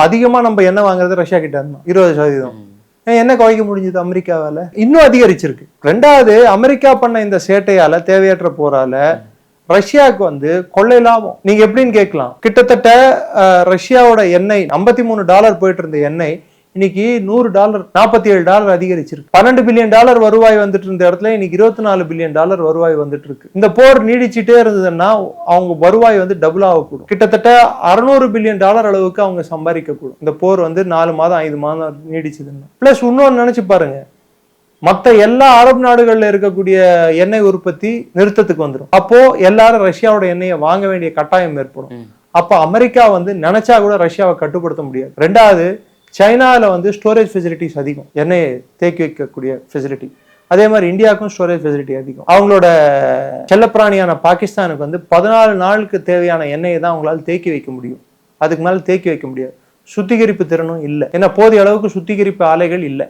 அதிகமா நம்ம எண்ணெய் வாங்குறது ரஷ்யா கிட்ட இருந்தோம் 20%. என்ன குறைக்க முடிஞ்சது அமெரிக்காவால? இன்னும் அதிகரிச்சிருக்கு. ரெண்டாவது, அமெரிக்கா பண்ண இந்த சேட்டையால, தேவையற்ற போரால ரஷ்யாவுக்கு கொள்ளை லாபம். நீங்க எப்படின்னு கேட்கலாம். கிட்டத்தட்ட ரஷ்யாவோட எண்ணெய் $53 போயிட்டு இருந்த எண்ணெய் இன்னைக்கு $100 $47 அதிகரிச்சிருக்கு. $12 பில்லியன் வருவாய் வந்துட்டு இருந்த இடத்துல இன்னைக்கு $24 பில்லியன் வருவாய் வந்துட்டு இருக்கு. இந்த போர் நீடிச்சுட்டே இருந்ததுன்னா அவங்க வருவாய் டபுள் ஆகக்கூடும். கிட்டத்தட்ட $600 பில்லியன் அளவுக்கு அவங்க சம்பாதிக்க கூடும். இந்த போர் 4 மாதம் 5 மாதம் நீடிச்சதுன்னா. பிளஸ் இன்னொன்னு நினைச்சு பாருங்க, மற்ற எல்லா அரபு நாடுகள்ல இருக்கக்கூடிய எண்ணெய் உற்பத்தி நிறுத்தத்துக்கு வந்துடும். அப்போ எல்லாரும் ரஷ்யாவோட எண்ணெயை வாங்க வேண்டிய கட்டாயம் ஏற்படும். அப்ப அமெரிக்கா நினைச்சா கூட ரஷ்யாவை கட்டுப்படுத்த முடியாது. ரெண்டாவது, சைனாவில் ஸ்டோரேஜ் ஃபெசிலிட்டிஸ் அதிகம், எண்ணெயை தேக்கி வைக்கக்கூடிய ஃபெசிலிட்டி. அதே மாதிரி இந்தியாவுக்கும் ஸ்டோரேஜ் ஃபெசிலிட்டி அதிகம். அவங்களோட செல்லப்பிராணியான பாகிஸ்தானுக்கு 14 நாளுக்கு தேவையான எண்ணெயை தான் அவங்களால தேக்கி வைக்க முடியும். அதுக்கு மேல தேக்கி வைக்க முடியாது. சுத்திகரிப்பு திறனும் இல்லை. ஏன்னா போதிய அளவுக்கு சுத்திகரிப்பு ஆலைகள் இல்லை.